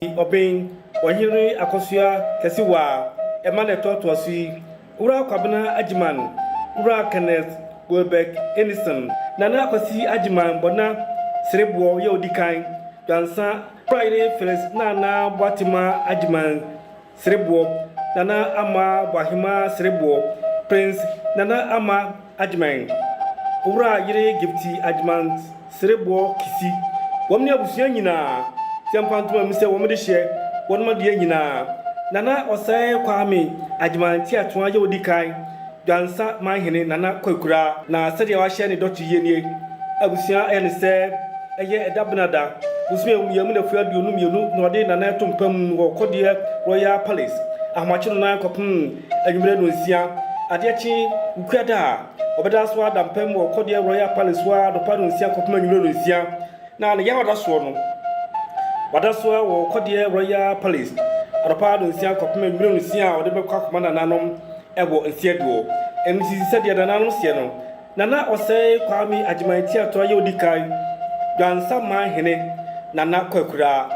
Obin, Wahiri Akosia, Kesiwa, Emmanuel Totosi, Ura Kabina Ajiman, Ura Kenneth Goldbeck, Ennison, Nana Akosi Ajiman, Bona, Serebo, Yodikai, Dansa, Friday, Phyllis, Nana, Batima, Ajiman, Serebo, Nana Ama, Bahima, Serebo, Prince, Nana Ama, Ajiman, Ura Yere Gifty, Ajiman, Serebo, Kisi, Womnia Busianina. Tiampantu mi se wo me de hye won ma de nyina nana osai kwame ajimanti ato aye odikai dwansa manhene nana kwakura na sede wa hye ne dotu yenie abusia ene se eye edabnada busme yemu na fua duonu mienu na ode nana tompam wo kodie Royal Palace ahmachi no na kopum anwumre no nsia ade chi ukwada obeda so adampam wo kodie Royal Palace wa do pa no nsia kopum anwumre no nsia na ne yawoda so no Wadaswa wo kodie Royal Palace aropa do nsia kopema nwure nsia ode be kwa komanda nanom ebo nsieduo emisi sede da nanom sie no nana osei kwami ajimanti ato aye odikai dwansa man hene nana kwakura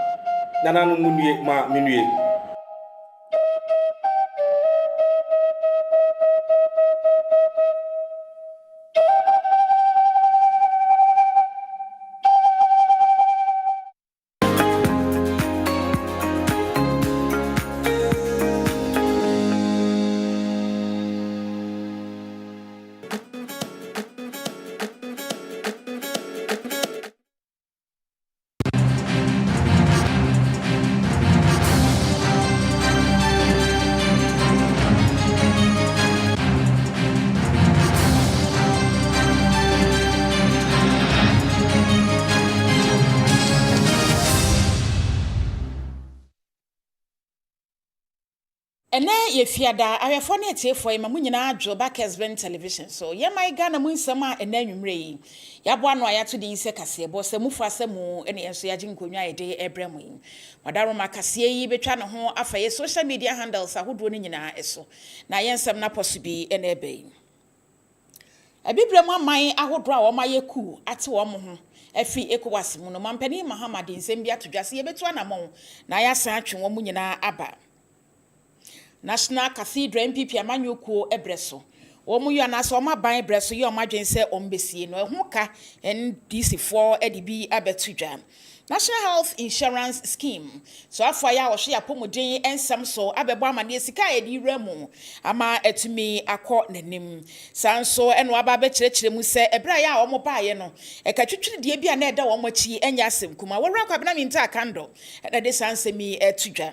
nana no munue ma menue Ene ye fiada awefo ne tiefo ye mamu nyina adwo ba Kessben television so ye mai Ghana mu nsem a ena anwumre yi yabo ano ayato din se kase bo se mufa se mu ene enso yaje nkonwa ye de ebremu yi madaro makase yi betwa ne ho afa ye social media handles ahodo ne nyina eso na ye nsem na posubi ene ebe yi abibremu aman ahodo a wo maye ku ate wo mo ho afi ECOWAS mu no mampani Muhammad nsem bi atodwase ye betu anamon na ya san atwe wo mu nyina aba National Cathedral MPP amanyuko ebreso omu yo na so maban ebreso yo madwense ombesie no ehuka NDC4 edibi abetudwa National Health Insurance Scheme so afaya wo hye apomuden ensam so abebo amane sika edi remu ama etumi akọ nanim sanso eno aba be kirekire mu se ebra ya wo mo baaye no ekatwitwiri de bia na eda wo mo chi enya asem kuma wo ra kwabena minta akando na de sansemi etudwa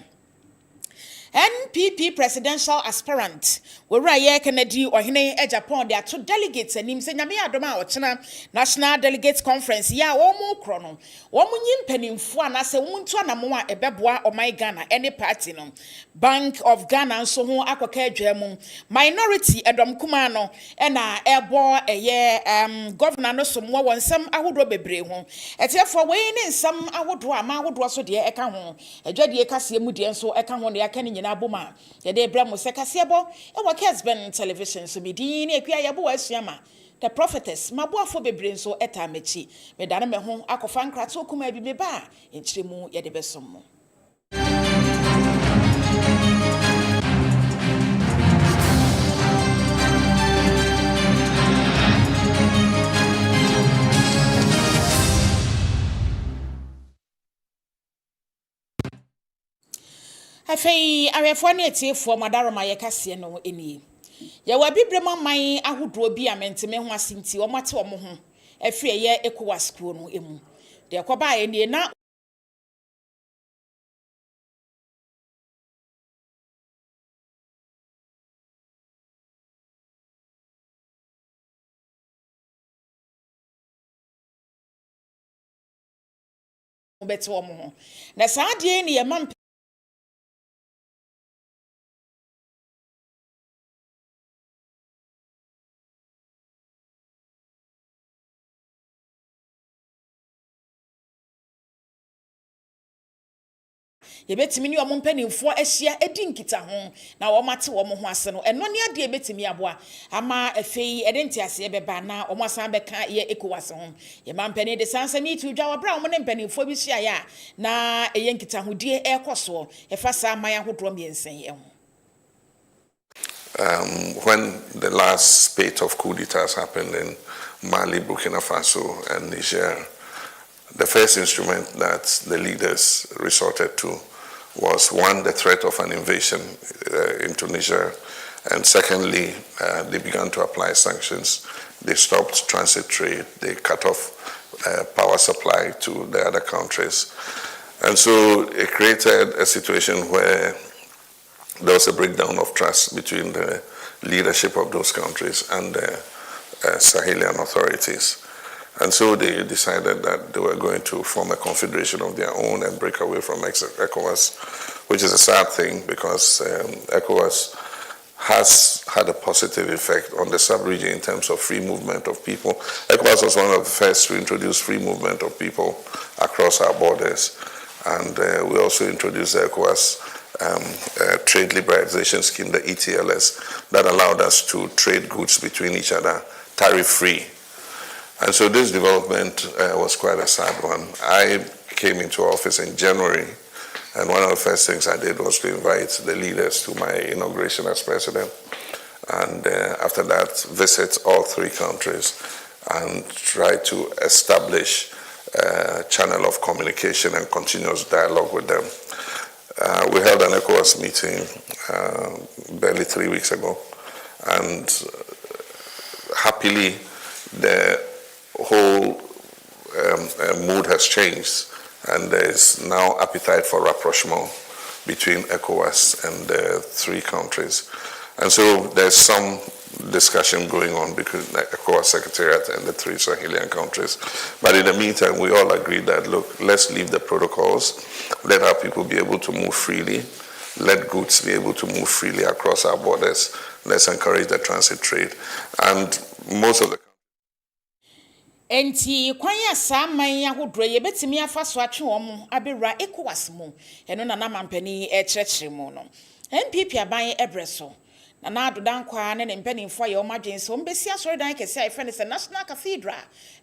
NPP presidential aspirant Wuraye Kennedy Ohene Japan de ato delegates anim se nyame adoma ochena national delegates conference ya wo mu krono wo mu nyimpanimfo anase wo ntu anamo a ebeboa omai Ghana any party no Bank of Ghana nso ho akoka adwam minority edom kuma no na ebo eye governor no somwo wonsam ahodo bebre ho etiefo we ne nsam ahodo ama ahodo so de eka ho adwade kase mu de nso eka ho ne aka ni nyina boma ye de bremo sekasebo e wa Kessben television so bidin ekua yebo asuama the prophetess maboafo bebre nso eta mechi medane me ho akofa nkrato kuma bi meba enchiremu ye de besom Afei awefo ne etiefo madaroma ye kase no eni ye wa bibrema man ahodo bi amenteme ho asinti o mate o mo ho afie ye ECOWAS kuo no emu de koba ye ne na bete o mo ho na saade ne ye man yɛbɛtumi ne ɔmo mpanimfoɔ ahyia edi nkita ho na wɔn ate wɔn ho ase no ɛno ne adeɛ yɛbɛtumi aboa ama afei ɛde ntiaseɛ bɛba na wɔn asan bɛka yɛ ECOWAS ho yɛma mpanin de sansa ne tu dwa wɔbra wɔn ne mpanimfoɔ bi hyia yɛ a na ɛyɛ nkitahodie ɛkɔ soɔ ɛfa saa aman ahodoɔ mmiɛnsa yi ho. When the last spate of coup d'etats happened in Mali, Burkina Faso, and Niger, the first instrument that the leaders resorted to was, one, the threat of an invasion into Niger, and secondly, they began to apply sanctions. They stopped transit trade, they cut off power supply to the other countries. And so it created a situation where there was a breakdown of trust between the leadership of those countries and the Sahelian authorities. And so they decided that they were going to form a confederation of their own and break away from ECOWAS, which is a sad thing because ECOWAS has had a positive effect on the sub-region in terms of free movement of people. ECOWAS was one of the first to introduce free movement of people across our borders. And we also introduced the ECOWAS trade liberalization scheme, the ETLS, that allowed us to trade goods between each other tariff-free. And so this development was quite a sad one. I came into office in January, and one of the first things I did was to invite the leaders to my inauguration as president. And after that, visit all three countries and try to establish a channel of communication and continuous dialogue with them. We held an ECOWAS meeting barely 3 weeks ago, and happily the whole mood has changed, and there is now appetite for rapprochement between ECOWAS and the three countries. And so there's some discussion going on between the ECOWAS Secretariat and the three Sahelian countries. But in the meantime, we all agreed that, look, let's leave the protocols, let our people be able to move freely, let goods be able to move freely across our borders, let's encourage the transit trade. And most of the Enti kwanya saa man ahodro ye betimi afa so atwe wom abewra ECOWAS mu eno na mampani ekyerɛkyerɛ mu no MPP aban ebreso na na adodan kwa ne mpanimfo ye omadwense ombesi asɔredan kɛse a efene se National Cathedral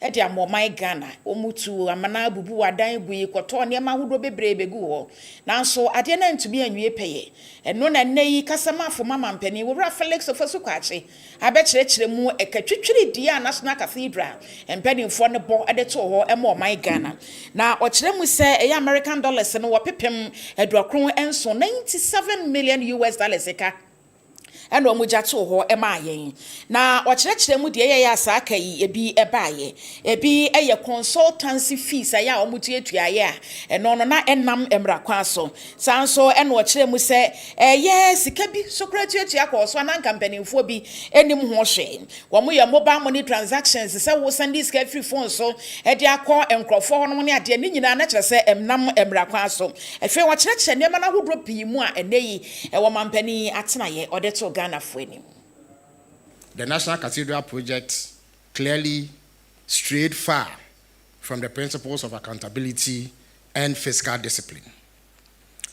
e de amoman Ghana omutu amana bubu wadan bui kɔtɔ ne ma ahodro bebree begu hɔ nanso ade na ntumi anwie pɛye eno na nei kasamafo mampani wura Felix Ofasukwache abɛkyerɛkyerɛ mu ekatwitwiri di a National Cathedral mpanimfo ne bɔ ade to hɔ ema oman Ghana na ɔkyerɛ mu sɛ ɛyɛ American dollars no wɔpepem adwakron enso $97 million ka and omugya to ho ema yen na okyerɛkyerɛ mu de yɛ asaka yi ebi ebaaye ebi eye consultancy fees aya omutu etuaye a ɛno no na enam emra kwa so sanso ɛna ɔkyerɛ mu sɛ ɛyɛ sika bi sokratu atua kɔ so na kampanimfo bi enim ho hwɛ wɔn yɛ mobile money transactions sɛ wo send this free phone so ɛde akɔ enkrɔfo ho no ne ade ne nyina na kyerɛ sɛ emnam emra kwa so efe wɔkyerɛkyerɛ nneɛma na hodro pii mu a ɛnɛyi ɛwɔ mampani atenaye ɔde to The National Cathedral project clearly strayed far from the principles of accountability and fiscal discipline.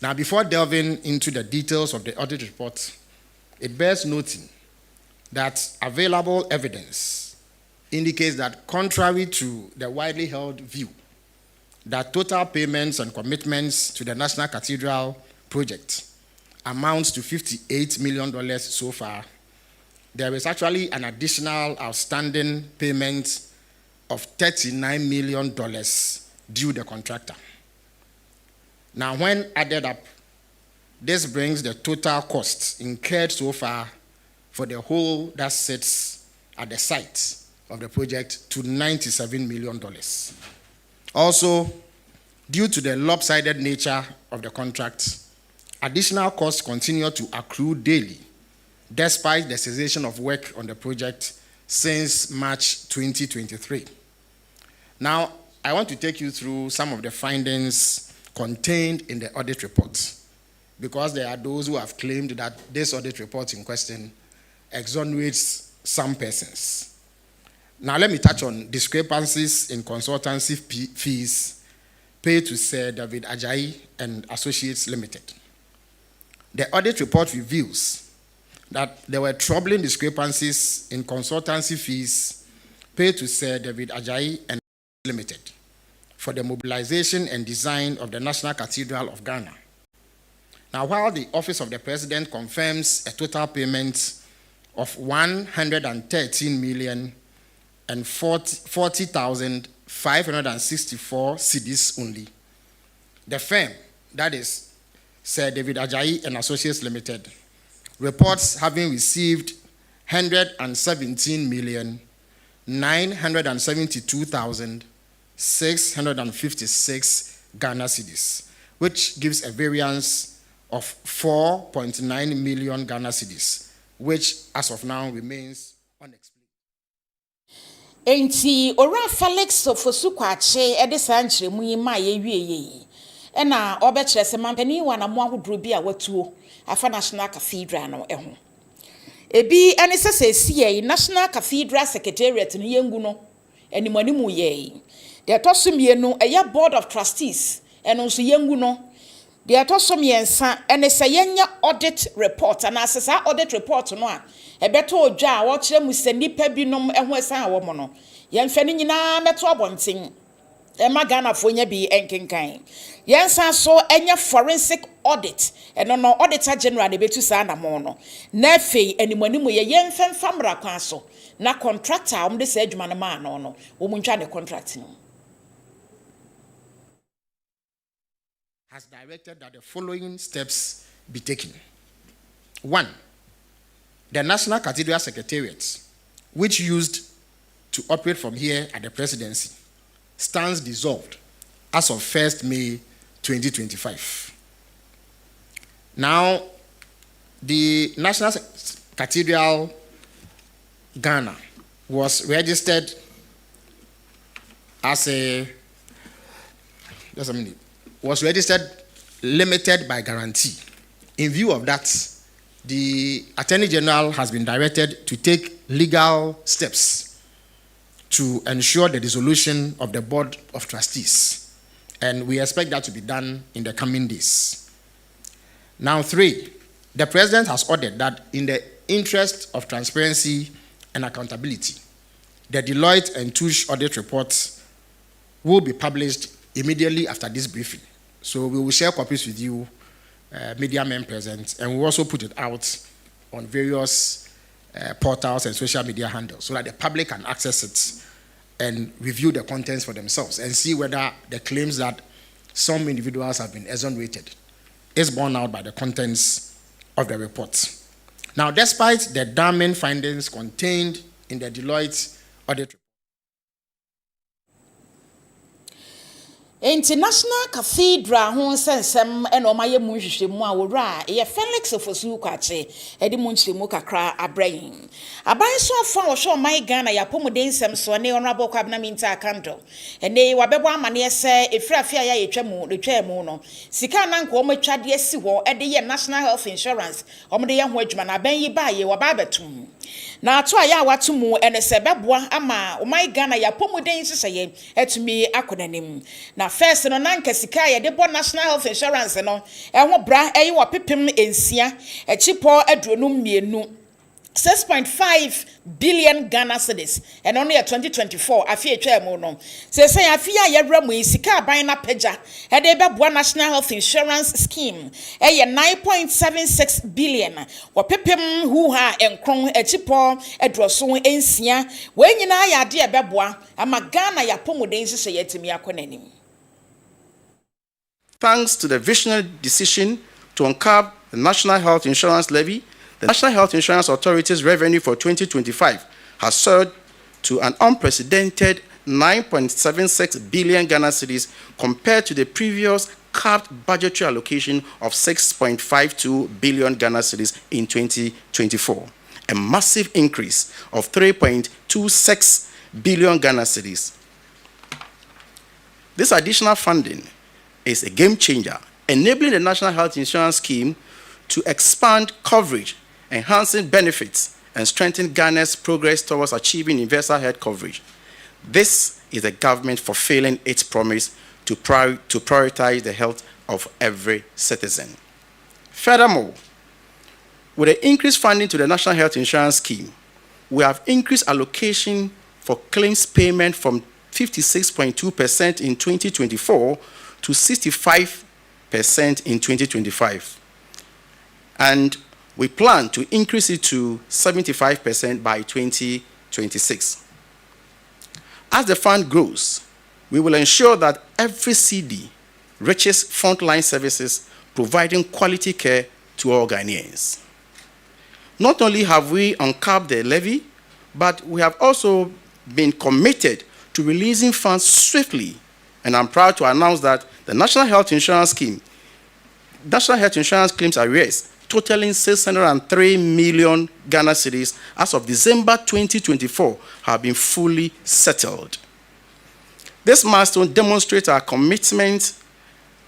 Now, before delving into the details of the audit report, it bears noting that available evidence indicates that, contrary to the widely held view that total payments and commitments to the National Cathedral project amounts to $58 million so far, there is actually an additional outstanding payment of $39 million due the contractor. Now, when added up, this brings the total costs incurred so far for the whole that sits at the site of the project to $97 million. Also, due to the lopsided nature of the contract, additional costs continue to accrue daily, despite the cessation of work on the project since March 2023. Now, I want to take you through some of the findings contained in the audit report, because there are those who have claimed that this audit report in question exonerates some persons. Now, let me touch on discrepancies in consultancy fees paid to Sir David Ajayi and Associates Limited. The audit report reveals that there were troubling discrepancies in consultancy fees paid to Sir David Ajayi and Limited for the mobilization and design of the National Cathedral of Ghana. Now, while the Office of the President confirms a total payment of 113,040,564 cedis only, the firm, that is Sir David Ajayi and Associates Limited, reports having received 117,972,656 Ghana cedis, which gives a variance of 4.9 million Ghana cedis, which as of now remains unexplained. Enti ora Felix Ofosu Kwache edisa nkyeremu yi ma ye wieye na obekire se mampani wa na mo ahodro bi a watuo afa National Cathedral no eho ebi ene sesesi National Cathedral Secretariat no yengu no animanimu ye de tosomienu eya Board of Trustees eno so yengu no de atosomiensa ene se yenya audit report and asesa audit report no a ebeto odwa a wo kire mu se nipa binom eho esan a wo mo no yemfa ni nyina meto abonten Emma Ghana fonya bi enkenkan. Yensa so enya forensic audit. Eno no auditor general de betu sa na mo no. Na fei animanimu ye yemfa mfamra kwan so. Na contractor de se adwuma no ma no no. Wo muntwa ne contract no. Has directed that the following steps be taken. 1. The National Cathedral Secretariat, which used to operate from here at the presidency, stands dissolved as of 1st May 2025. Now, the National Cathedral Ghana was registered as was registered limited by guarantee. In view of that, the Attorney General has been directed to take legal steps to ensure the dissolution of the Board of Trustees. And we expect that to be done in the coming days. Now, 3, the President has ordered that in the interest of transparency and accountability, the Deloitte and Touche audit reports will be published immediately after this briefing. So we will share copies with you, media men present, and we'll also put it out on various portals and social media handles so that the public can access it and review the contents for themselves and see whether the claims that some individuals have been exonerated is borne out by the contents of the report. Now, despite the damning findings contained in the Deloitte audit report, International Cathedral ho sensem eno maye mu hwehwemu a wora ye Felix Ofosu Kwache edi mu nkyeremu kakra abrayin aban so afa wo hwe my Ghana ya pomoden nsem so ne honorable Kwabena Minta Kando ene wabebo amane se efrafia ya yetwamu retwamu no sika na nko omatwade asi ho ede ye National Health Insurance omde ye ho adwuma na ban yi ba ye waba betum na ato aya watumu ene se beboa ama my Ghana ya pomoden seseye etumi akonanim na first no nanka sika ye de bo National Health Insurance no ho bra eyi wo pepem ensia echipo adronum mienu 6.5 billion Ghana cedis and only 2024 afi etwa no say afi ya yewra mu sika aban na pagya e de beboa National Health Insurance Scheme 9.76 billion wo pepem hu ha enkron echipo adroso ensia we nyina ya de beboa ama Ghana ya pomoden sese yetimi akonanim. Thanks to the visionary decision to uncurb the National Health Insurance Levy, the National Health Insurance Authority's revenue for 2025 has surged to an unprecedented 9.76 billion Ghana cedis compared to the previous capped budgetary allocation of 6.52 billion Ghana cedis in 2024, a massive increase of 3.26 billion Ghana cedis. This additional funding is a game changer, enabling the National Health Insurance Scheme to expand coverage, enhancing benefits, and strengthen Ghana's progress towards achieving universal health coverage. This is the government fulfilling its promise to prioritize the health of every citizen. Furthermore, with the increased funding to the National Health Insurance Scheme, we have increased allocation for claims payment from 56.2% in 2024 to 65% in 2025. And we plan to increase it to 75% by 2026. As the fund grows, we will ensure that every CD reaches frontline services providing quality care to all Ghanaians. Not only have we uncapped the levy, but we have also been committed to releasing funds swiftly. And I'm proud to announce that the National Health Insurance Scheme, National Health Insurance claims arrears totaling 603 million Ghana cedis as of December 2024 have been fully settled. This milestone demonstrates our commitment,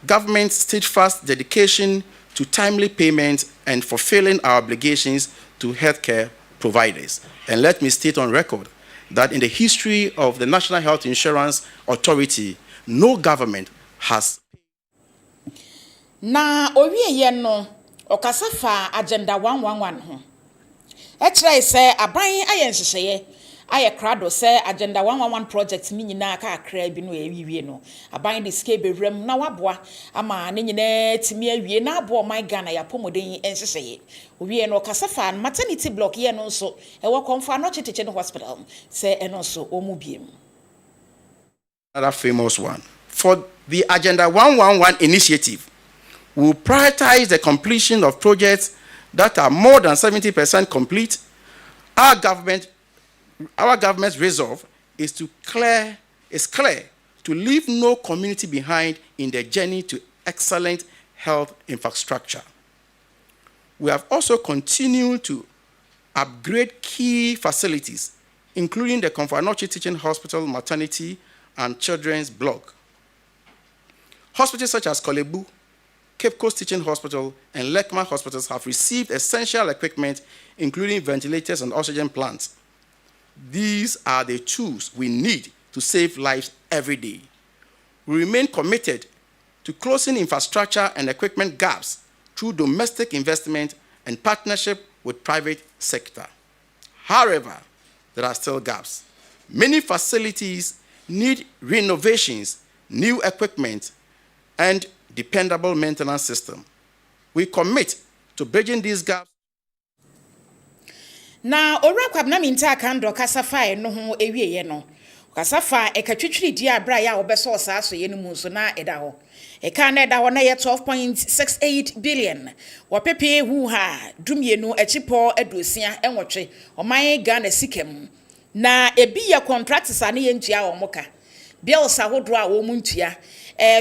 government's steadfast dedication to timely payment and fulfilling our obligations to healthcare providers. And let me state on record that in the history of the National Health Insurance Authority, no government has. Na owie ye no okasa fa agenda 111 ho. E kire se aban aye nhyehyeye aye krado se agenda 111 project ni nyina ka akra bi no ewiwie no. Aban de sike bewrem na waboa ama ne nyina timi awie na abo my Ghana ya pomoden nhyehyeye. Owie no okasa fa maternity block ye no nso e wo komfa no chiteche no hospital se eno so omubiem. Another famous one. For the Agenda 111 initiative, we will prioritize the completion of projects that are more than 70% complete. Our government's resolve is clear to leave no community behind in the journey to excellent health infrastructure. We have also continued to upgrade key facilities, including the Komfo-Anokye Teaching Hospital, Maternity, and Children's Block. Hospitals such as Kolebu, Cape Coast Teaching Hospital, and Lekma hospitals have received essential equipment, including ventilators and oxygen plants. These are the tools we need to save lives every day. We remain committed to closing infrastructure and equipment gaps through domestic investment and partnership with private sector. However, there are still gaps. Many facilities need renovations, new equipment, and dependable maintenance system. We commit to bridging these gaps. Na ora kwabna minta kando kasafa no ho ewieye no. Kasafa ekatwitwiri di abra ya obeso osaso ye no munso na eda ho. Eka na eda ho na ye 12.68 billion. Wopepe hu ha dumienu echipo aduosia enwotwe. Oman Ghana sikem. Na ebi ye contracts ane ye ntua omoka. Bills ahodo a wo muntua.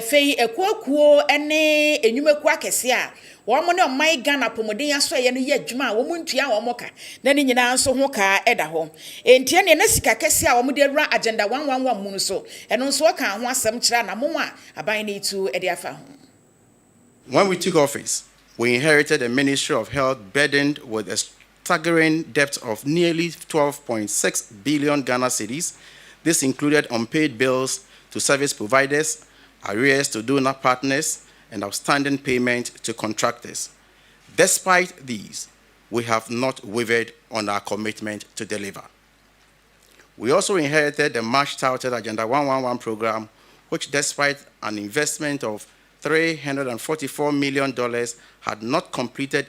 Fei ekuakuo ene enyumeku akese a wo mo ne oman Ghana pomoden aso ye no ye adwuma a wo muntua wo moka na ne nyina nso ho ka eda ho entie ne na sika kese a wo de ra agenda 111 mu so eno nso ka ho asem kira na mo a aban ne itu ede afa ho. When we took office, we inherited a Ministry of Health burdened with a staggering debt of nearly 12.6 billion Ghana cedis. This included unpaid bills to service providers, arrears to donor partners, and outstanding payment to contractors. Despite these, we have not wavered on our commitment to deliver. We also inherited the much-touted Agenda 111 program, which despite an investment of $344 million, had not completed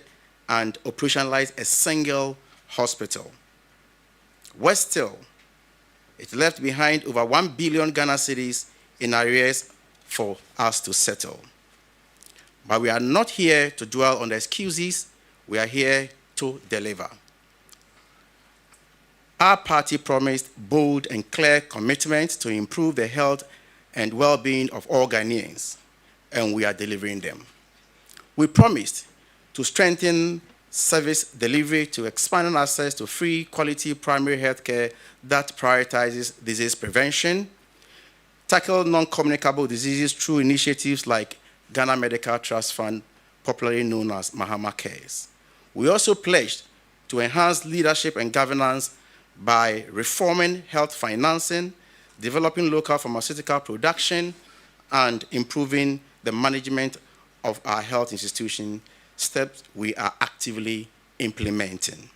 and operationalized a single hospital. Worse still, it left behind over 1 billion Ghana cedis in arrears for us to settle. But we are not here to dwell on the excuses. We are here to deliver. Our party promised bold and clear commitment to improve the health and well-being of all Ghanaians, and we are delivering them. We promised to strengthen service delivery to expand access to free, quality primary health care that prioritizes disease prevention, tackle non-communicable diseases through initiatives like Ghana Medical Trust Fund, popularly known as Mahama Cares. We also pledged to enhance leadership and governance by reforming health financing, developing local pharmaceutical production, and improving the management of our health institution, steps we are actively implementing.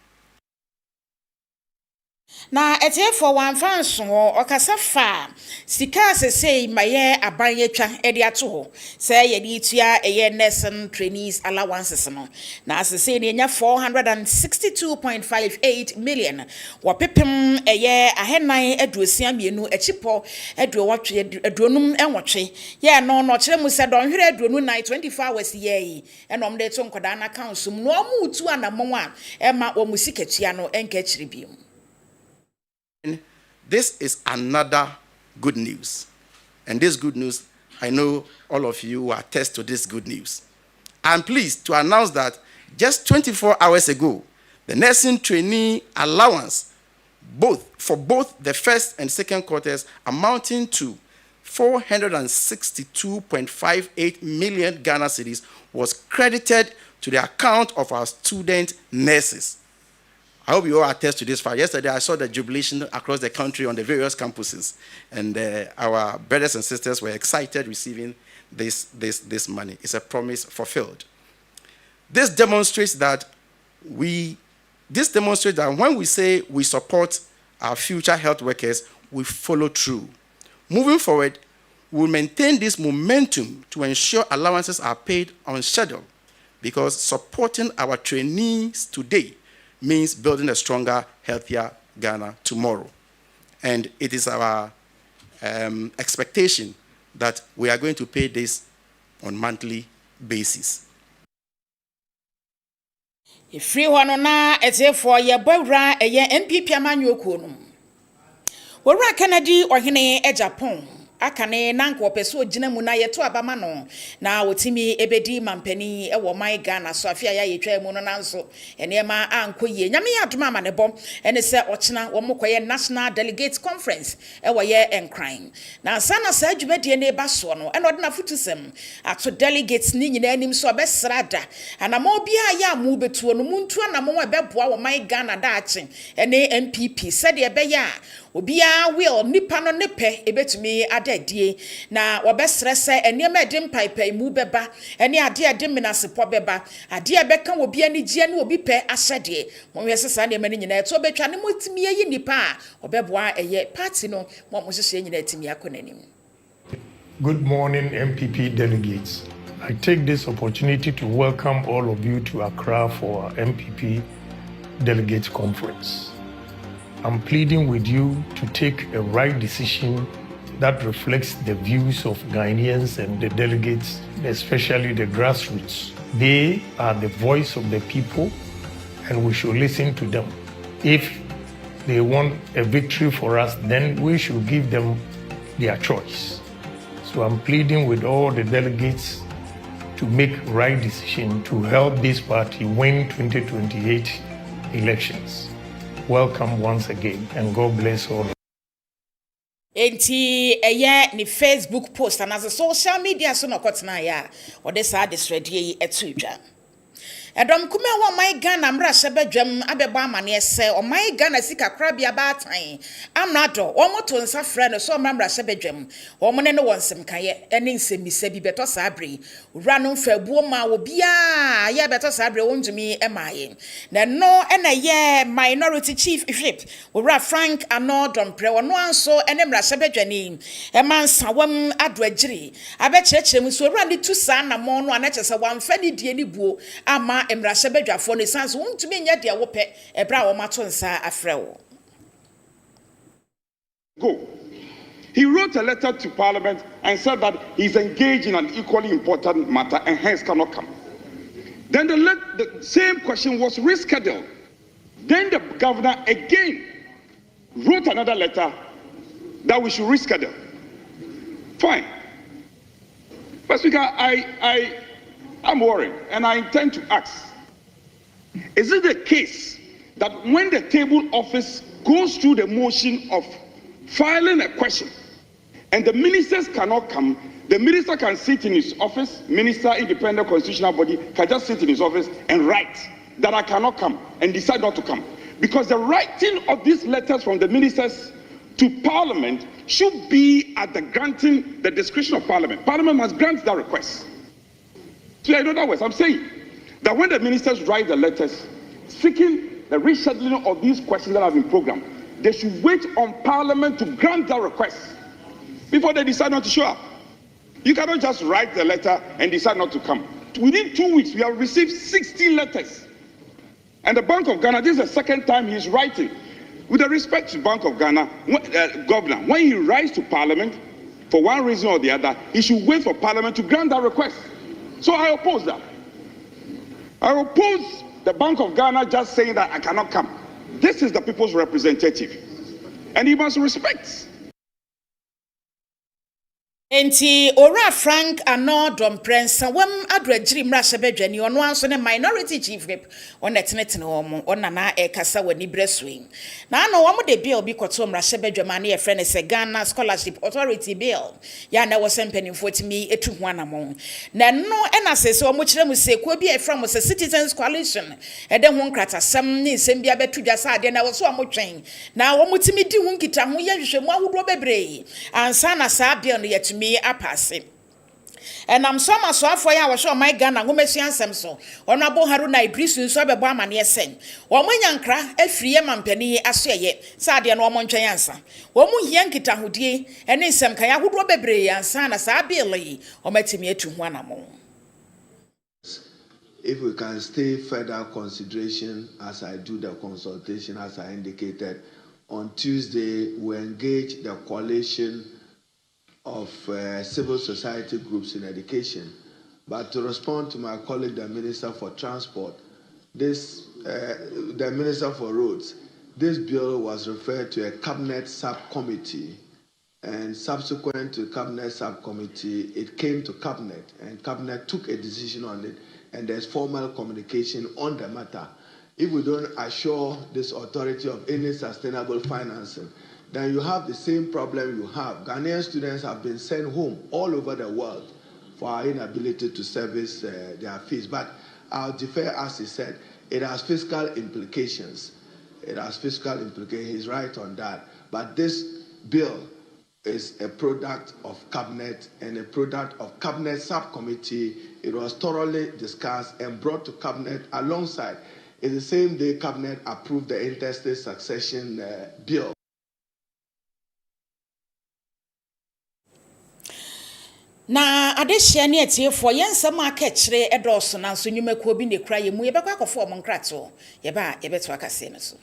Na for one fanso okasa fa sika sesei maye abanyetwa ede ato ho say ye di tua eye nursing trainees allowances no na sesei ne nya 462.58 million wopepem eye ahenan aduosia mienu achipo aduonum enwotwe ye no kire mu se don hwere aduonu 24 hours ye enom de to nkoda na council no omu utu anamon a ema omusiketua no enka chire biom. This is another good news. And this good news, I know all of you will attest to this good news. I'm pleased to announce that just 24 hours ago, the nursing trainee allowance, for both the first and second quarters, amounting to 462.58 million Ghana cedis, was credited to the account of our student nurses. I hope you all attest to this fact. Yesterday, I saw the jubilation across the country on the various campuses, and our brothers and sisters were excited receiving this money. It's a promise fulfilled. This demonstrates that when we say we support our future health workers, we follow through. Moving forward, we'll maintain this momentum to ensure allowances are paid on schedule, because supporting our trainees today means building a stronger, healthier Ghana tomorrow. And it is our expectation that we are going to pay this on monthly basis. Free one na for your bowra a year MPP Amanyokunum. Wora Kennedy or Hine e Japan. Akane nanko peso gina mu na yeto abama no na wotimi ebedi mampani e wo my Ghana so afia ya yetwa mu no nanso enema ankoye nyame adoma ma ne bom ene se ochena wo mokoye national delegates conference e wo ye enkran na sana sa adwumade ne ba so no ene odena futusem ato delegates ni nyina anim so obesrada anamo bia ya mu betuo no muntu anamo e beboa wo my Ghana da achen ene MPP said e be ya obia will nipa no nepe ebetumi adadie na wobesre se enema edim paipai mu beba ene ade edim minasepo beba ade ebeka obia ni gie na obi pe ahyede monwe sesa ne mani nyina eto betwa ne motimi yi nipa obeboa eye party no mo hyehyɛ nyina atimi akonanim. Good morning, MPP delegates. I take this opportunity to welcome all of you to Accra for our MPP Delegates Conference. I'm pleading with you to take a right decision that reflects the views of Ghanaians and the delegates, especially the grassroots. They are the voice of the people, and we should listen to them. If they want a victory for us, then we should give them their choice. So I'm pleading with all the delegates to make right decision to help this party win 2028 elections. Welcome once again, and God bless all. Enti ni Facebook post and as a social media so no kotena ya o de sa disready etudwa. Edom kume wa my Ghana mra sebedwam abeba amane se o my Ghana sika krabia ba tan amrado o moto nsa frɛ no so mra sebedwam o mo ne no wonsem kaye ene nsemisa bi beto sa abre wura no mfabuo ma wo bia ya beto sa abre wondumi emaye na no ena ye minority chief whip wura Frank Anodom pre wono anso ene mra sebedwani e man sawam adoagiri abekyerekyere mu so wura ni tu sa na mo no anachese wamfa ni die ni buo ama emrashe bedwafo ne sanso untumi nya de wo pe ebra wo mato nsa afrewo. Go. He wrote a letter to Parliament and said that he's engaged in an equally important matter and hence cannot come. Then the same question was rescheduled. Then the governor again wrote another letter that we should reschedule. Fine. But Speaker, I'm worried, and I intend to ask, is it the case that when the table office goes through the motion of filing a question and the ministers cannot come, the minister can sit in his office, minister, independent constitutional body, can just sit in his office and write that I cannot come and decide not to come. Because the writing of these letters from the ministers to Parliament should be at the granting the discretion of Parliament. Parliament must grant that request. So in other words, I'm saying that when the ministers write the letters seeking the rescheduling of these questions that have been programmed, they should wait on Parliament to grant that request before they decide not to show up. You cannot just write the letter and decide not to come. Within 2 weeks, we have received 16 letters. And the Bank of Ghana, this is the second time he's writing. With respect to Bank of Ghana, Governor, when he writes to Parliament, for one reason or the other, he should wait for Parliament to grant that request. So I oppose that. I oppose the Bank of Ghana just saying that I cannot come. This is the people's representative. And he must respect. Enti ora Frank ano dom prince wam adregiri mra sebedwani ono anso ne minority chief whip on netene omo ona na e kasa wani breswing na no wam de bill bi kwoto mra sebedwama na e frɛ ne se Ghana Scholarship Authority bill ya na wo sempanimfo timi etu ho anamon na no e na sese omo kire mu se ko bi e from se Citizens Coalition e de ho nkratasam ne nsem bia betu dwasa ade na wo so omo twen na wo mutimi di ho nkita ho ye hwehwemu ahodo bebre ansa na sa bill no yetumi me apase and I'm so much for ya was my Ghana go mesian sem so honorable Haruna Idris nso bebo amane sen wo manyankra afrie mampani asoye saade no mo ntwen ansa wo mu hia nkita hodie ene nsem kan ahodo bebre ansa na sa bill yi o matimi atu ho anamo. If we can stay further consideration as I do the consultation as I indicated on Tuesday, we engage the coalition of civil society groups in education. But to respond to my colleague, the Minister for Transport, the Minister for Roads, this bill was referred to a cabinet subcommittee, and subsequent to cabinet subcommittee, it came to cabinet, and cabinet took a decision on it, and there's formal communication on the matter. If we don't assure this authority of any sustainable financing, then you have the same problem you have. Ghanaian students have been sent home all over the world for our inability to service their fees. But I'll defer, as he said, it has fiscal implications. It has fiscal implications. He's right on that. But this bill is a product of cabinet and a product of cabinet subcommittee. It was thoroughly discussed and brought to cabinet alongside. It's the same day cabinet approved the interstate succession bill. Na adehia ne atiefo yensem akachire edoso na so nwumako bi ne kura ye mu ye bekwa akofo mo nkrato ye ba ye beto akase ne so.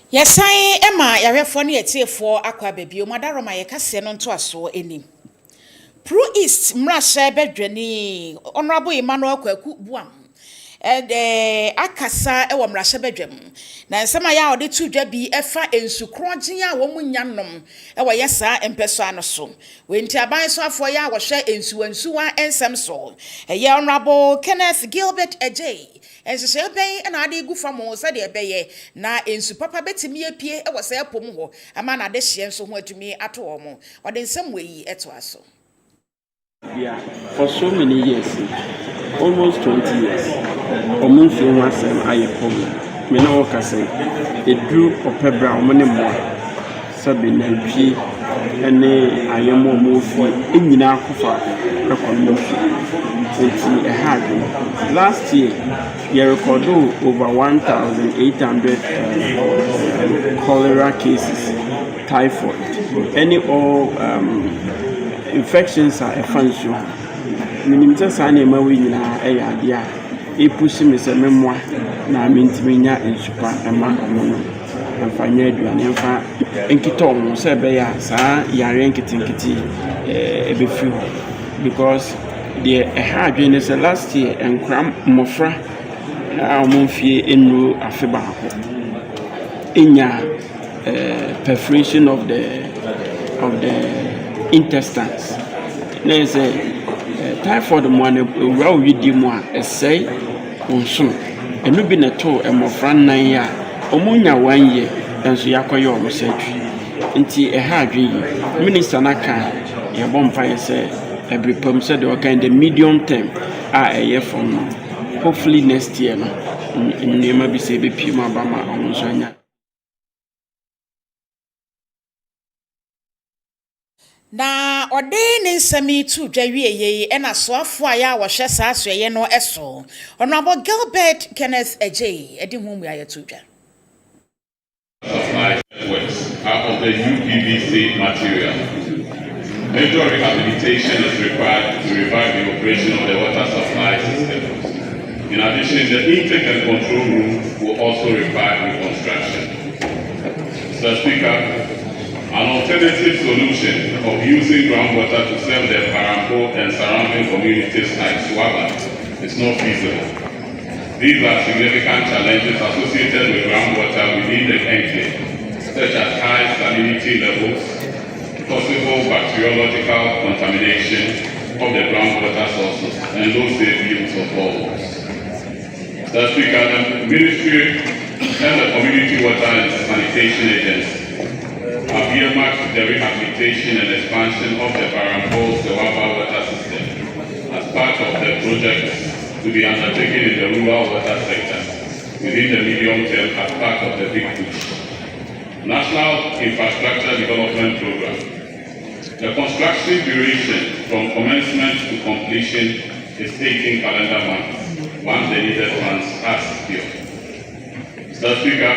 Yes, I am a yarefo ne etiefo akwa baby o madaroma ye kase no nto aso enim. Pro East mrasha bedwani Honorable Emmanuel Kwaku Buam. Akasa ewo mrasha bedwam. Na nsema ya ode tu dwa bi efa ensukronje a wo munyanom ewo yesa empeso ano so. We nti aban so afo ya wo hwe ensuwa ensem so. Eye Honorable Kenneth Gilbert Ejay. Ensese ben na ade gu famo se de ebeye na ensu papa betimi apie ewo se epom ho ama na de hye nso ho atumi ato omo. Ode nsem weyi eto aso. Yeah, for so many years, almost 20 years, Omunfi wasem aye problem. Me na woka say, e drew opebra omone mo. Sabi nantwi ene ayemo omufi enyina akofa rekonofi. Enti hard. Last year, we recorded over 1,800 cholera cases, typhoid, any all infections are a function. Minimum sign a mawin a dia. A push me a memoir, na mintimina and super and macamono. And Faned and Fa Enkiton, Sabaya, Sa, Yarenkitinkiti, a befu. Because the hard is last year and cram mofra, Monfie in Afibaco. In ya perforation of the intestines. There's a typhoid one, well, you do more, a say, on soon. And no been at all, and more friend 9 years, Omonia 1 year, and so Yakoyo surgery. Until a hard year, Minister Naka, a bonfire say, every pump said, or kind of medium term, a year from now. Hopefully next year, in the maybe say, Pima Bama, on Sonia. Na ode ne nsami tu dwawie ye na soafo aya wo hwe saa soye no eso Honorable Gilbert Kenneth Ejay edi hu mu ya tu dwa networks out of the UPVC material. Major rehabilitation is required to revive the operation of the water supply system. In addition, the intake and control room will also require reconstruction. Mr. Speaker, an alternative solution of using groundwater to serve the Parampo and surrounding communities like Swaba is not feasible. These are significant challenges associated with groundwater within the enclave, such as high salinity levels, possible bacteriological contamination of the groundwater sources, and low safe use of boreholes. Mr. Speaker, the Ministry and the Community Water and Sanitation Agency have earmarked the rehabilitation and expansion of the Parampo Sewaba water system as part of the project to be undertaken in the rural water sector within the medium term as part of the Big Push National Infrastructure Development Program. The construction duration from commencement to completion is 18 calendar months once the needed funds are secured. Mr. Speaker,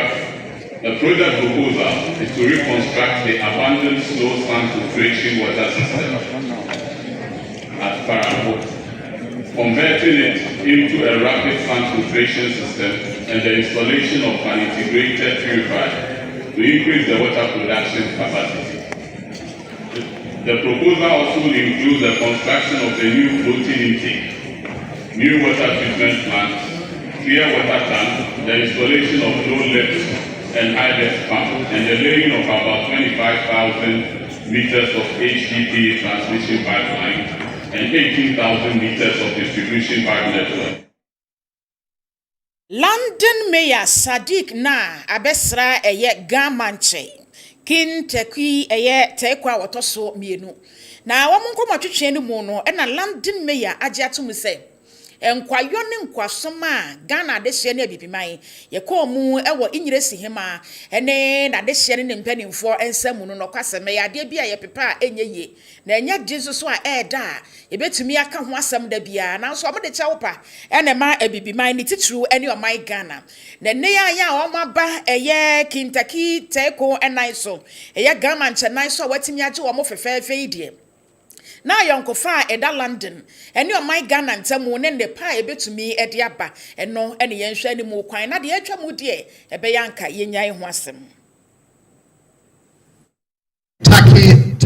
the project proposal is to reconstruct the abandoned slow sand filtration water system at Parampo, converting it into a rapid sand filtration system and the installation of an integrated purifier to increase the water production capacity. The proposal also includes the construction of a new floating intake, new water treatment plant, clear water tank, the installation of low lift and high depth pump, and the laying of about 25,000 meters of HDPE transmission pipeline and 18,000 meters of distribution pipe network. London Mayor Sadiq na abesra eye gamanche kin tekwi eye tekwa wotoso mienu na wamunko matwetwe ne mu no na London Mayor age atum se enkwayo ne nkwasoma Ghana de hye ne abibiman ye ko mu ewo inyiresi hema ene na de hye ne mpanimfo ensam no kwaseme ya de bia ye pepa enyeye na enya Jesus so a eda ye betumi aka ho asem da bia na so obode chewopa ene ma abibiman ne titru ene o my Ghana na ne ya o maba eye Kentucky teko enai so eye Ghana nche so watimi age wo mo fefefe idie na yonkofa eda London ene o my Ghana ntamu ne ne pa ebetumi ede aba eno ene yenhwe ne mu kwan na de atwa mu de ebe yanka yenyan ho asem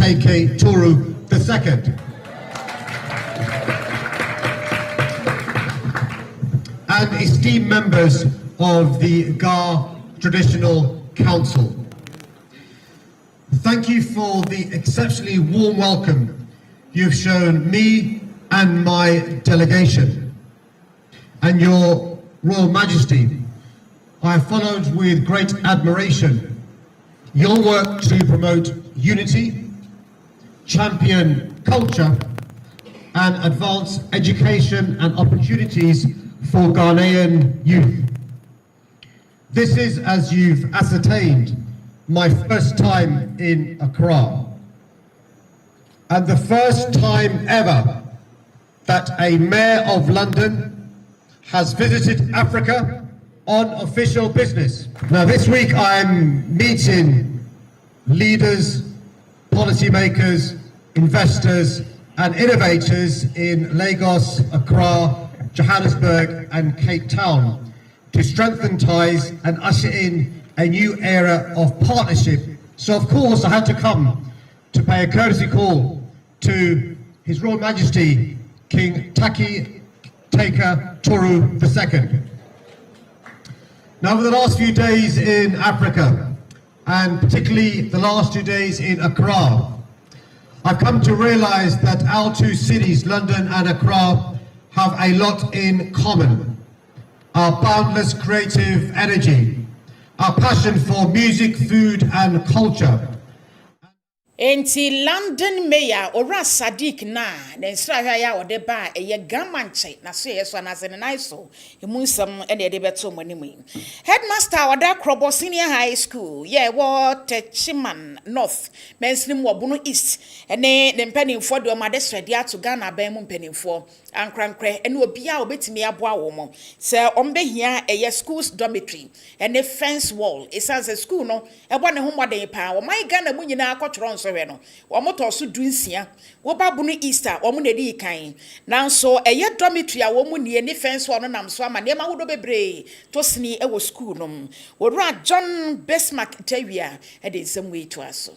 Take Toru II. And esteemed members of the Ga Traditional Council. Thank you for the exceptionally warm welcome you've shown me and my delegation. And Your Royal Majesty, I have followed with great admiration your work to promote unity, champion culture, and advance education and opportunities for Ghanaian youth. This is, as you've ascertained, my first time in Accra, and the first time ever that a mayor of London has visited Africa on official business. Now, this week I'm meeting leaders, policymakers, investors, and innovators in Lagos, Accra, Johannesburg, and Cape Town to strengthen ties and usher in a new era of partnership. So, of course, I had to come to pay a courtesy call to His Royal Majesty, King Taki Taker Toru II. Now, over the last few days in Africa, and particularly the last 2 days in Accra, I've come to realize that our two cities, London and Accra, have a lot in common. Our boundless creative energy, our passion for music, food, and culture. Enti London Mayor Ora Sadiq na nsrahwa ya ode ba eye gamanche na so yeso anase na iso emunsam ene de beto monimu. Headmaster Oda Krobo Senior High School ye wo Techiman North Menslim Wobuno East ene ne mpanimfo de o made swede ato Ghana ban mu mpanimfo ankrankre ene obi a obetimi aboa wo mo se ombehia eye schools dormitory ene fence wall esanse school no ebo ne homoden pa wo mai Ghana mu nyina akotro so we no wo moto so dunsia wo babu no Easter wo mu na di kan nanso eye dormitory a wo mu ne ni fence wall no nam so ama ne ma wodo bebre to sini e wo school no wo ra John Bismarck Tawia e de nsem we to aso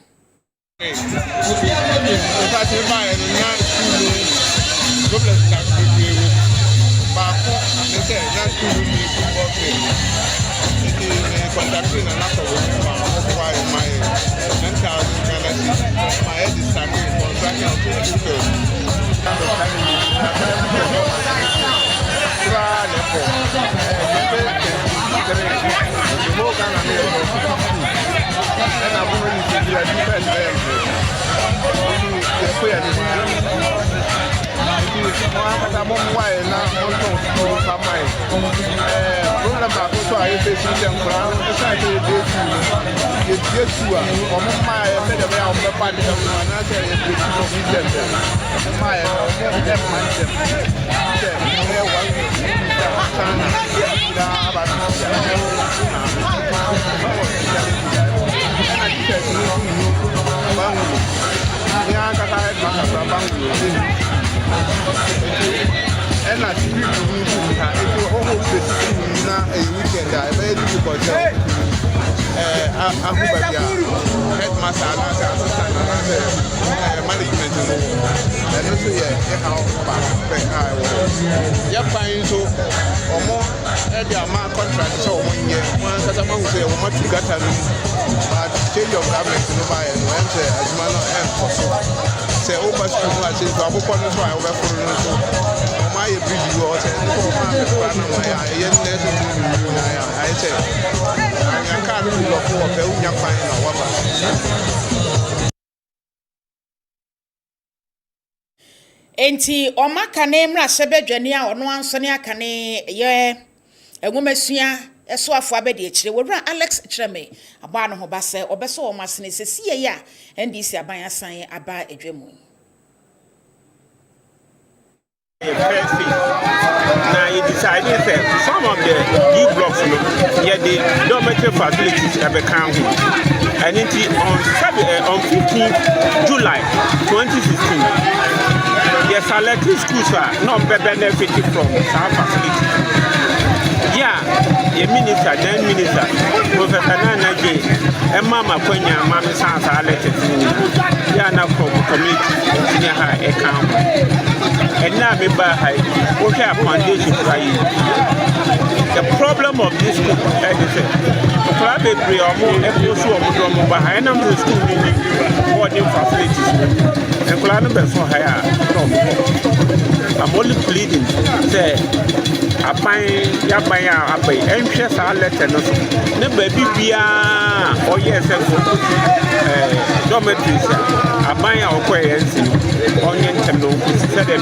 Enti omaka ne mra sebedwane a ono ansone akane ye enwomesua eso afo abede ekire wura Alex Chreme aba no ho ba se obeso o masene sesiye ya NDC aban asan aba edwemu Now you decided that some of the D blocks, the dormitory facilities have become and on 15th July 2016, the selected schools are not benefiting from our facilities. Yeah, the minister, then minister, Professor Nana J, and Mama Quenya, Mamma Sansa elected. Yeah, now from na me ba high. Okay, a foundation right. The problem of this school is that be or more episode of the behind them to school boarding facilities. And plan number for higher. I'm only pleading, say, I buy anxious our letter. No baby, or yes, dormitories. I buy our quays on Yentano, said a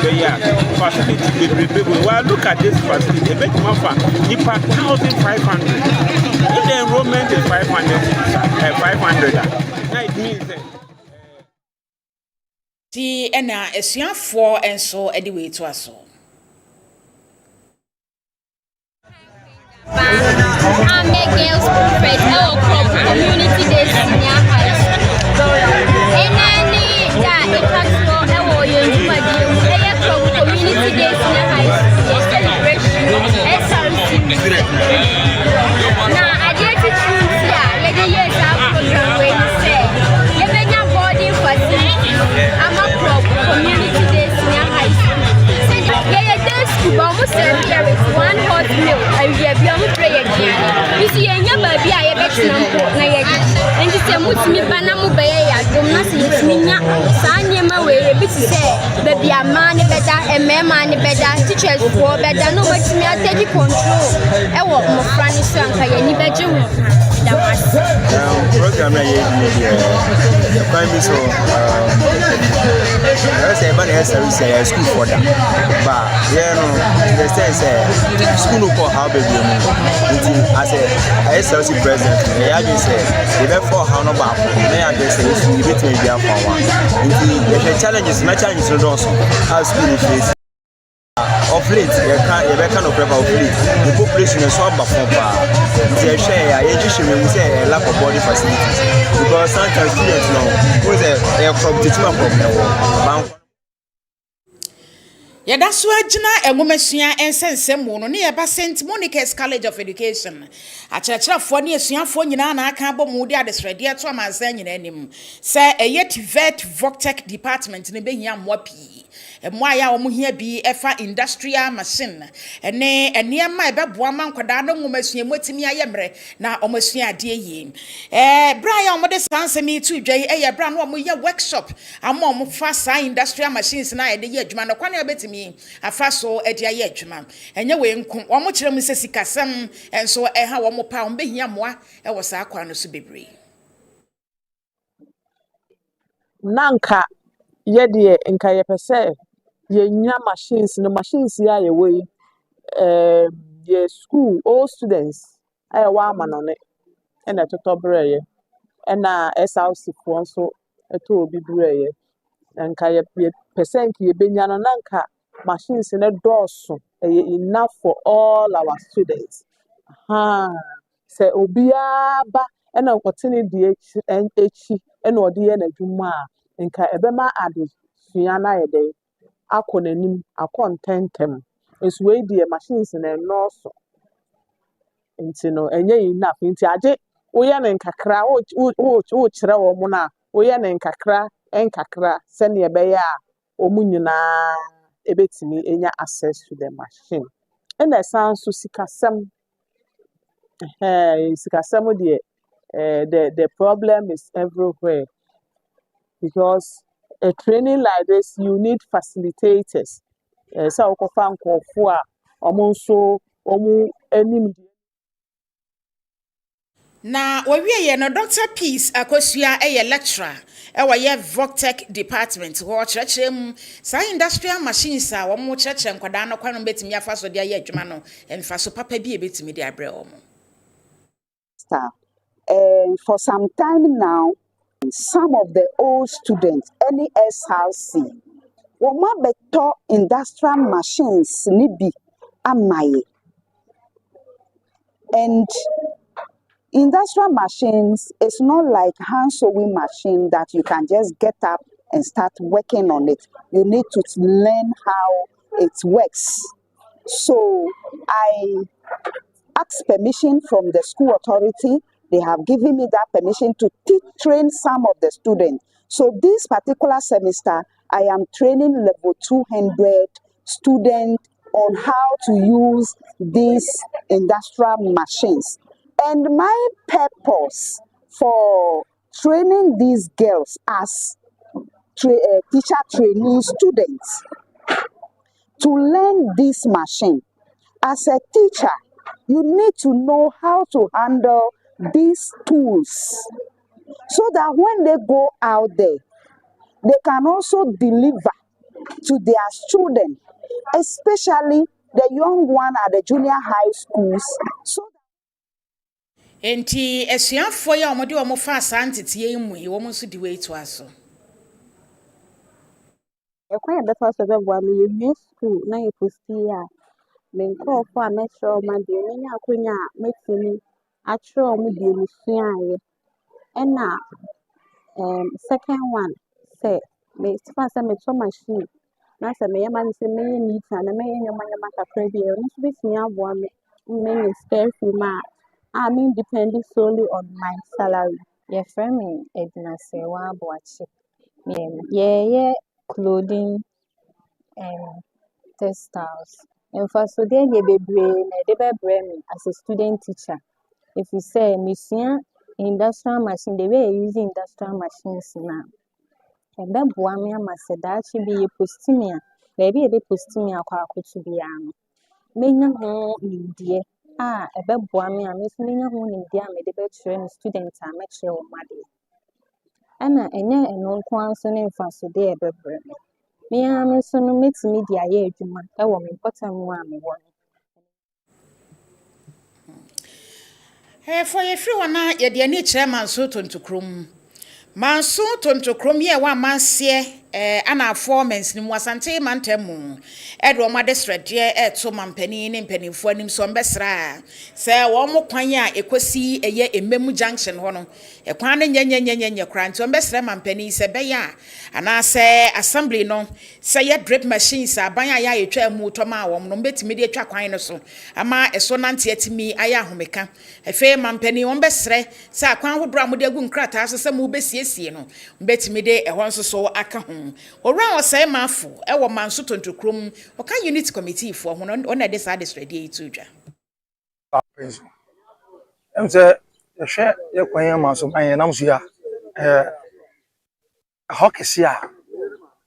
facility. Well, look at this facility, a bit more fun. You pack 1,500. If the enrollment is 500, now it means that. Ti ena esuafo enso ediwe to aso. I'm a girls conference community day senior high school. And I community day senior high school celebration SRC. Now I did to choose here. Years program where you say you boarding facilities. I'm a community day senior high school. Almost there is one hot meal and we have young prayer again. You see, and your baby, I bet you and you say, Muslim Banamu Bay, Domina, Sanyama, where a bit say, baby, a man better, a man better, teachers for better, no much me, I take control. I want more Franny Sank, I need better. Program primary so I say man service school for that but the sense school for how baby as a SLC president I just say they for how no back I just say you bit me be for one the challenges my challenges no also how school is of late, you can't prepare of late. The population is so bad. They share a lack of body facilities because sometimes students know who's a problem. Yada so agina enwomesua ensensem no ne yeba St Monica's College of Education akyerɛkyerɛfoɔ ne asuafoɔ nyinaa na aka abɔ de adesrɛdeɛ to amansa nyina anim sɛ ɛyɛ TVET Voctech department ne behia mmoa pii mmoa ya omo hia bi ɛfa industrial machine ɛne ɛnneɛma ɛbɛboa ma nkwadaa no nwomesua motimi ayemre na omosua ade yie bra ya omo de sansemi to dwai ɛyɛ bra no omo yɛ workshop ama omo fa sa industrial machines na ɛde yɛ adwuma no kwane abetimi afa so edi aye adwuma enye we nko wo mo kire mu se sikasem enso eha wo mo pa wo behia moa e wo sa akwa no so bebre nanka ye de nka ye pese ye nya machines ya ye we ye school all students aye wa amanone e na totobre ye e na SRC fo nso eto obi bre ye nka ye pese nka ye benya no nanka machines in a doorso enough for all our students. Say obia ba and opportunity and echi and odi na dwuma nka ebema ade suana yede akonanim akontentem esu we die machines na noso nti no enye enough nti age woye na nkakra wo kire wo mu na woye na nkakra se ne ebeya omu nyina ebetimi enya access to the machine and the sound so sikasem sikasem the problem is everywhere because a training like this you need facilitators so okofa nkofo a omo enim na wawie no Dr. Peace akosua lecturer ye Voctech department wo kyerɛkyerɛ sa industrial machines a wo mo kyerɛkyerɛ nkwadaa no kwano betimi afa so de aye adwuma no emfa so papa bi ebetimi de abrɛ wo mo for some time now some of the old students any SRC wo ma beto industrial machines ni bi amaye and industrial machines is not like hand sewing machine that you can just get up and start working on it. You need to learn how it works. So I asked permission from the school authority. They have given me that permission to train some of the students. So this particular semester, I am training level 200 students on how to use these industrial machines. And my purpose for training these girls as teacher trainee students to learn this machine. As a teacher, you need to know how to handle these tools so that when they go out there, they can also deliver to their students, especially the young one at the junior high schools. So enti esuafo ya omode omo fa asantete yi mu yi omo so di way to aso. Ekwan befa so beboa me ye school na ye posti a me nkofo a me show ma de menya akonya a metimi atro mu de musua aye. Ena second one say me sifa say me to machine na say me yama say me need na me nyama kakra bi e no so betimi aboa me me spare free ma I'm independent solely on my salary. Yes, me Edna Sewa Boachi. Yeah, clothing textiles. And for so then you be brain, they be brain as a student teacher. If you say mission industrial machine, the way you use industrial machines now. And then Boamia must say that should be a postimia. Maybe a bit postimia to be armed. Menya ho nimdeɛ a ɛbɛboa me a me so menya ho nimdeɛ a mede bɛkyerɛ me students a mɛkyerɛ wɔn ade. Ɛna ɛnyɛ ɛno nko ara nso ne mfasodeɛ a ɛbɛbrɛ me. Me ara me nso no metumi de ayɛ adwuma ɛwɔ me mpɔtam mu a mewɔ no. For ye free wana ye de ani kyerɛ manso tontokrom. Manso tontokrom ye wa manse ana formance ni mu asante mantemu edo ma desrede eto mampani ne mpanimfo anim so mbesra se wo mo kwan a ekosi eye ememu junction ho no ekwan ne nyenyenyenye kranti o mbesra mampani se beya ana se assembly no se ye drip machines aban a ya etwa mu to ma wo no betimi de etwa kwan no so ama eso nante atimi aya ahomeka efe mampani wo mbesre se akwan hodro amode agu nkrata asese mu besiesie no betimi de ehon so aka ho. Ora osai mafu ewo manso tontokrom oka unit committee for ho no na de sa de ready to dwa. Say ye hwe ye kwan manso ban nam so ya hokisia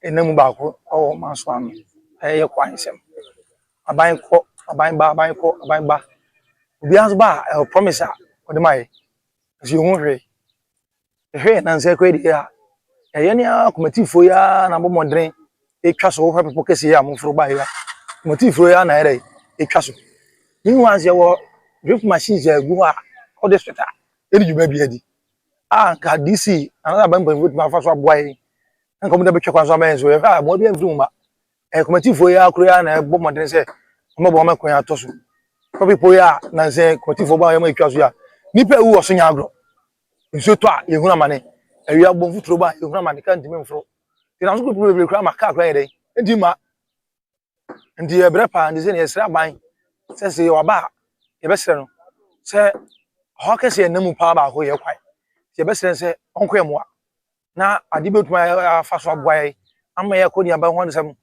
enam baako o manso am ye kwan sem aban ko aban ba obi anso ba promise a o de mai si hu hwe na nse kwedi ya yani committee fo ya na bo modern etwa so ho pepo kese ya mfro ba ya committee fo ya na ere etwa so ni wan se wo drip machines egu a o district eni juma bi adi ka DC another ban vote ma fa so aboy nka mo da betwa kwa so amen so ya mo bi amfru ma committee fo ya akro ya na bo modern se mo bo ma kwan ato so people ya na se committee fo ba ya ma etwa so ya nipa ewu o so nya agro nso to a yehuna mane awia bom futuro ba yehuna mane kan ntimi mfro ti na so ko problem kra ma ka kra yede enti ma ndi ebre pa ndi se ne esra ban se yo ba ye besre no se ho ka se enam pa ba ho ye kwai ye besre se onko ye moa na ade betuma afa so aboai ama ye ko ni aba ho nsem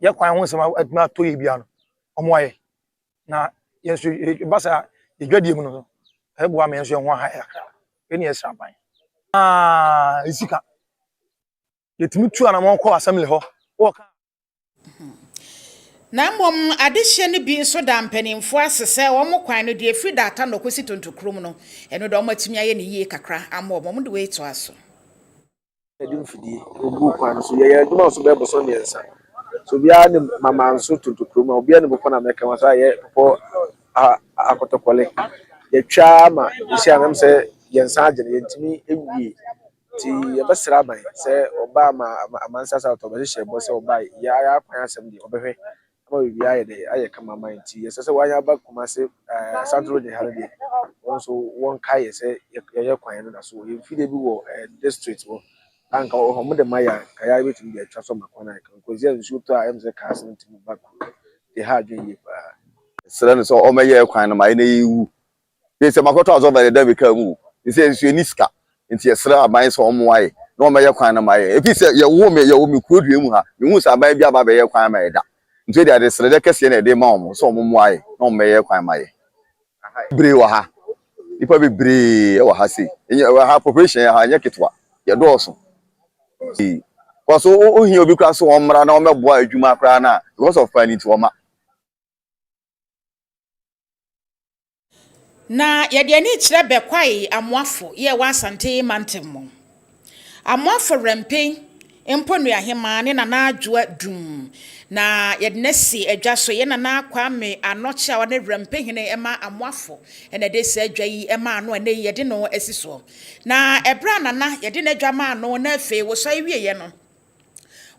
ye kwai ho nsem atuma to ye bia no omo ye na ye so basa ye dwadie mu no e boa me so ye ho ha ya kra eni esra ban isika yetimi tu anamon ko assembly ho woka Na mom adehye ne bi so da mpanimfo asese wo mo kwan no de free data no kosi tontokrom no eno do matumi aye ne yie kakra ama mo de we to aso edim fidie ogu kwan so ye duma so be boso ne nsa so bia ne mama nso tontokrom obia ne boko na meka wa so aye popo akotokole ye twa ma isi anam se ye nsa agene ye ntimi ewie ti ye besra ban se oba ma amansa sa to be hye bo se oba ya kwan asem de obehwe ama wi aye de aye kama man ti ye se wanya ba kuma se sandro de harde so won kai se ye kwan no na so ye fide bi wo district wo anka o mo de maya kaya bi tumi de atwa so makona kan ko zia nsu to a em se ka se ntimi ba ko de ha adwen ye pa sere no so o meye kwan no mai na yiwu be se makoto azo ba de ka mu se nsu ni ska nti yesere aban so o moaye na o meye kwan no mai efi se ye wo me krodue mu ha me hu se aban bi aba be ye kwan mai da nti dia de sele de kese na de ma omo so omo muaye na omo ye kwan maye bre wa ha ipa be bre wa ha sei wa ha population ha nya ketwa ye do so because o hin obi kra so omra na omeboa adwuma kra na because of planning to oma na yɛde ani kyerɛ bɛkwai amoafo yɛ wɔ asante mantam amoafo rempen mponua hema ne nana adwoa dum na yɛde nasi adwa so yɛ nana kwame anɔkye a wɔne rempen hene ɛma amoafo ɛna de sɛ adwa yi ɛma ano ɛna yɛde no asi so na ɛbra nana yɛde no adwa ma ano na afei wɔ so awie no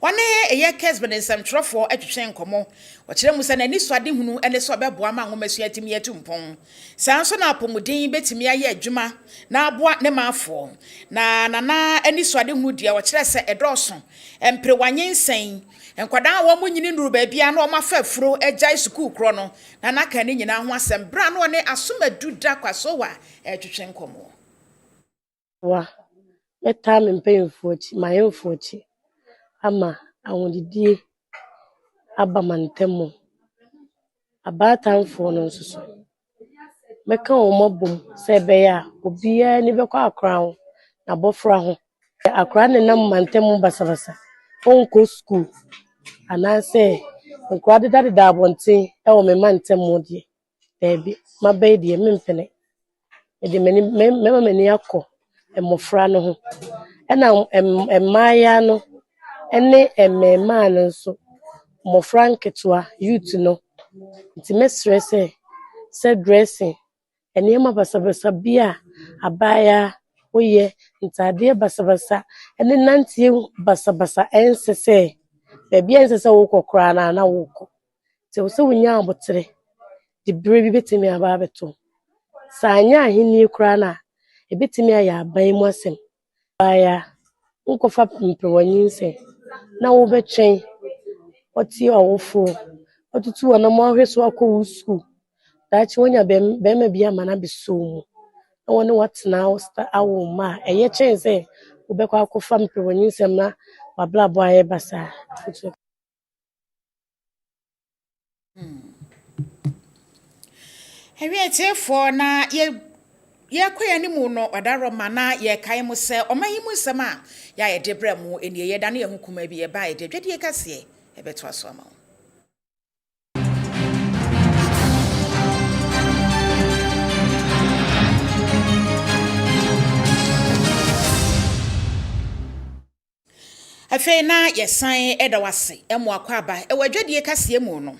wane eye Kessben nsamtwerɛfoɔ atwetwe nkɔmɔ wɔkyerɛ mu sɛ n'ani soade hunu ɛne sɛ ɔbɛboa ma ahomasua atimi yɛtumpɔn saa nso na apɔmuden betimi ayɛ adwuma na aboa ne maafoɔ na nana ani soade hunu dia wɔkyerɛ sɛ ɛdɔɔso empere wanyensen nkwadaa wɔn mu nyini nuru baabia na wɔn afa afuro agyae sukuu korɔ no na naka ne nyinaa ho asɛm bra no ne asomadu da kwaso wa atwetwe nkɔmɔ wa meta me mpanyimfoɔ akyi mayɛmfoɔ akyi ama awodidie aba mantemu abatanfo no nso so meka wo mabom sɛ bɛyɛ obiara ni bɛkɔ akra ho na bɔfra ho akra ne nam mantemu basabasa onko school anase nkra deda abonten ɛwɔ me mantemu die baabi mabɛy die mempene ede mani akɔ emofra no ho ɛna emmaya no ene emmema no nso mofra nketwa youth no nti me stress se dressing enema basabasa bia abaya oye ntade basabasa ene nantie basabasa ensese bia ensese wo kokora na wo te wo se wonya abotre di bre bi betimi aba beto sanya ahini kura na ebetimi aya abai mu asem baya nkofa mpewanyinse na wo betwen oti awofo otutu wana mo ahweso akọ school dachi wonya bema bia mana beso mu na woni watena awo ma eye chense ubekọ akọfa mpewanyinse na wablabo aye basa Ewietefo na ye kwaya ni mu no odaro ma na ye kai mu se omahimu nsem a ya ye debre mu eni ye da na ye hukuma bi ye ba ye de dwede kase e beto aso ama afei na ye san edawase emu akwa aba e wadwede kase mu no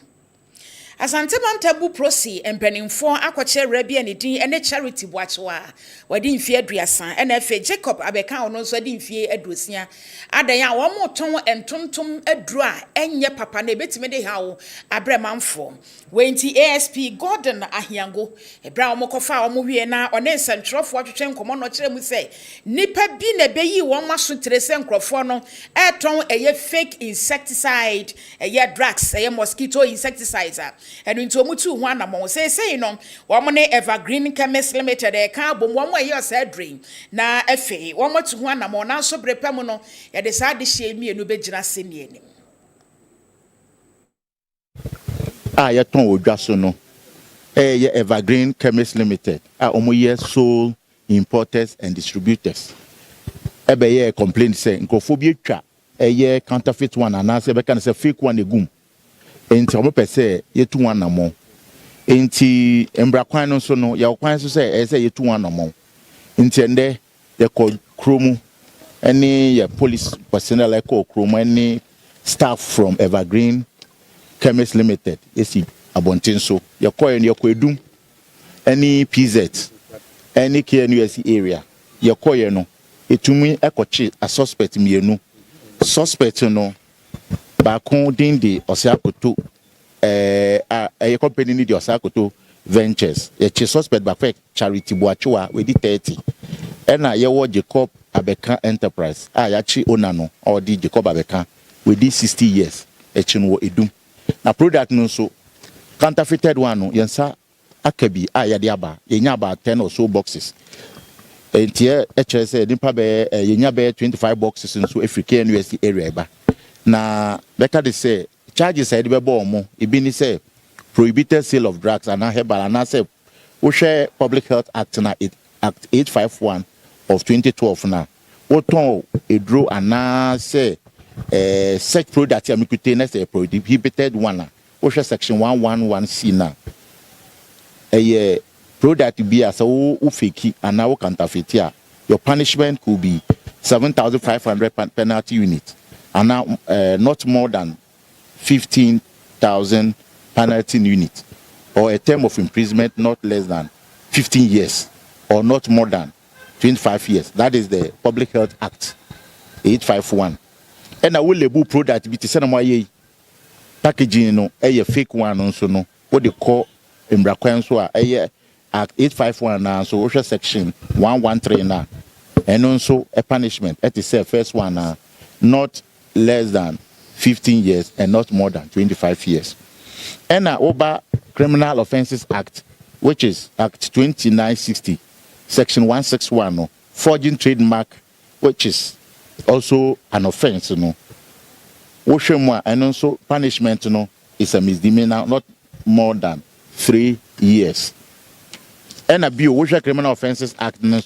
Asante Mantabu prosi empanimfo akwache rabia ne din ene charity boachewa wadi mfie aduasa ena efe Jacob abeka ono so adi mfie aduosia adan ya wo moton entontom aduru a enye papa na ebetime de hawo abremanfo wenti ASP Gordon Ahiango ebra wo mokofa wo wie na one nsantwerofo atwetwe nkomo no kire mu se nipa bi na beyi wo maso terese nkrofo no eton eye fake insecticide eye drugs eye mosquito insecticides and into mutu ho anamon say no wo ne Evergreen Chemist Limited e ka bom wo ye osadrin na efe wo matu ho anamon na so brepam no ye de sa de hye mienu begina senie nim ye ton odwa so no ye Evergreen Chemist Limited omoye sole importers and distributors ebe ye complaint say nkofo bi atwa ye counterfeit one anase be kan say fake one egum enti omo pese yetu one namon enti embra kwan no so no ya kwan so say yetu one namon enti ende ye ko kromu any ye police personnel like kromu any staff from Evergreen Chemist Limited esi abontin so ye ko edum any PZ any KNUSC area ye ko no etumi ekochi a suspect mienu suspect no ba kon din de Osiakoto a company ni de Osiakoto Ventures ye chi suspect ba fake charity boachewa we di 30 na ye wo Jacob Abeka Enterprise ya chi owner no or di Jacob Abeka we di 60 years e chi no edum na product no so counterfeited one no yensa akabi ya de aba yenya about 10 or so boxes entie HSA nipa be yenya be 25 boxes nso African USD area ba na beka de say charges said be more ibini say prohibited sale of drugs and herbal and say we share Public Health Act na Act 851 of 2012 now. Oton a draw and say such product ya mikutene a prohibited one. Osha section 111C now. A product be as a ufiki and now counterfeit. Your punishment could be 7,500 penalty unit and now not more than 15,000 penalty unit or a term of imprisonment not less than 15 years or not more than 25 years. That is the Public Health Act 851. And I will label product be to send my packaging no a fake one also no what they call in Brakwanso a Act 851 now so OSHA section 113 now and also a punishment at the first one not less than 15 years and not more than 25 years. And over Criminal Offences Act, which is Act 2960, Section 161, no, forging trademark, which is also an offense, no. And also punishment, no, is a misdemeanor, not more than 3 years. And a Criminal Offences Act, no.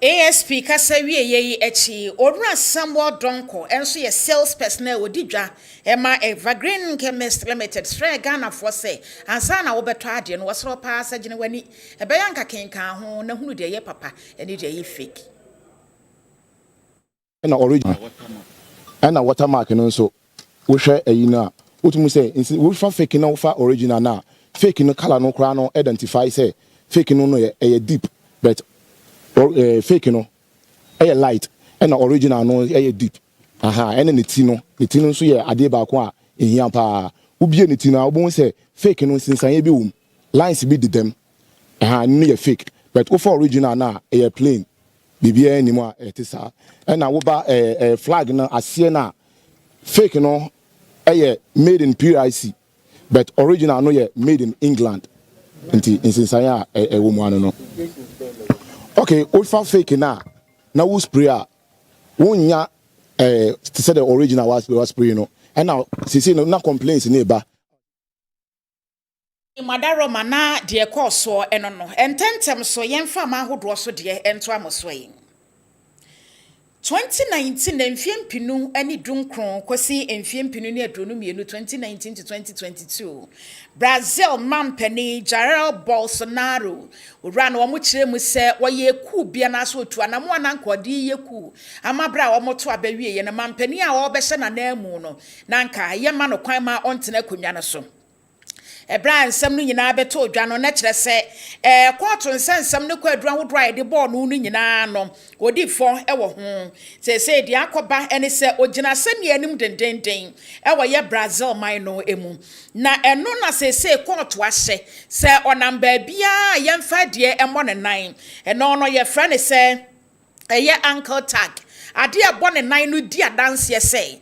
ASP kasawie ye echi Oruna Samuel Donko enso ye sales personnel odidwa ema Evergreen Chemist Limited Sre Ghana for say ansa na wo beto ade no wosoro pa sagene wani ebeyanka kenkan ho na hunu de ye papa eni de ye fake na original na watermark no so wo hwe ayi na wotumu say wo fa fake na wo fa original na fake no color no kra no identify say fake no ye deep but fake no a light and original no a deep and then the tino so yeah ade ba ko a ehia pa ubie ne tino obon say fake no since an bi lines be them no fake but for original na a plain bibia anymore etisa and na wo ba flag na ase na fake no made in PIC but original no made in England in since an a woman no. Okay, old fake na we spray wonya to say the original was spray no and now see no complaints neighbor Madaro mana de course eno no ententem so yemfa ma hodo so de ento amoso yi 2019 emfiempinu ani dunkron kwasi emfiempinu ne adonu mienu 2019 to 2022 Brazil mampani Jair Bolsonaro ran wo mo kire mu se wo ye ku bia na so tu anamo anankodi ye ku amabra wo mo to abawie ye na mampani a wo be hye na na mu no nanka ye ma no kwan ma ontena konwa no so Ebra nsem no nyina beto odwa no na kire se court nsem no kwa adura hodo a de ball no nyina no odi fo wo ho se di akoba ene se ogina semia anim dendenden wo ye Brazil man no emu na eno na se court wa hye se onamba bia yemfa de emo ne nan eno no ye fra ne se ye ankle tag ade abone nan no di adanse se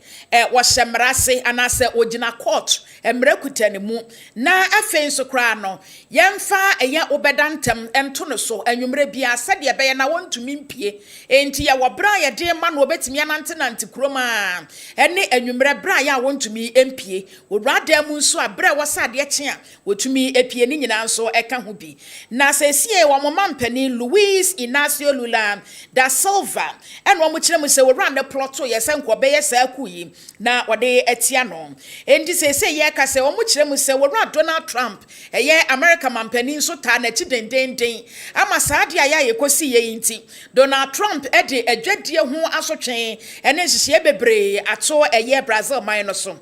wo hyemrase anase ogina court emrekuta ne mu na afen so kra no yemfa eye obedantem ento no so anwumre bia sade be na wontumi mpie enti ya wobra ye de ma no obetimi anante kroma ene anwumre bra ya wontumi empie wurada mu nso abra wosade kye a wotumi epie ni nyina nso eka ho bi na sesie wo momampani Luis Inacio Lula da Silva ene wo mo kire mu se wuranda ploto ye se nko be ye sa akuyi na wode etia no enti sesie ye ka se wo mo kire mu se wurada Donald Trump eye America mampani so ta na chi dendenden ama saade aya ye kosi ye inti Donald Trump ede adwadie ho asotwen ene nhihye bebre ato eye Brazil man no so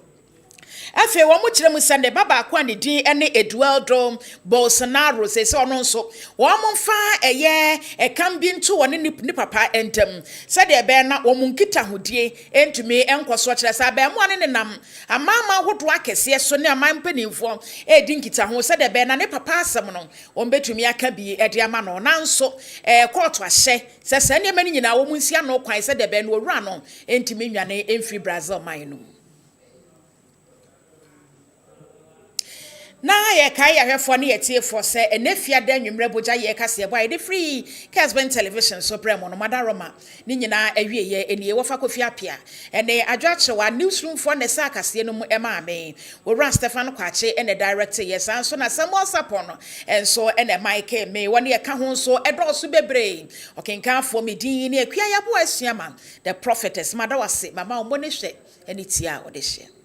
afi wo mo kire mu sende baba akwa ne din ene Eduardo Bolsonaro se ono nso wo mo fa eye ekambi nto woni ni papa entem sade be na wo mo nkita hodie entumi enkoso kire sa be mo ane nam amama hodo akese so ne amampanimfo edi nkita ho sade be na ne papa asem no wo betumi aka bi ede ama no na nso court ahye se ne mani nyina wo mo nsia no kwan sade be no wura no entumi nwane emfri Brazil man no na ye kai ya hwefo ne yetie fo se enefia da nwumre boja ye kase boy de free Kessben television so premo no madaroma ni nyina awie ye enie wo fa kofi apia ene adwachewa newsroom fo ne sa kase no mu ema ame wo Stefan Kwache ene director ye san so na Samuel Sapono enso ene Mike me woni ye ka ho so edoso bebre okenkan fo medin ne akua ya bo asuama the prophetess madawase mama omo ne hwe ene tia odehye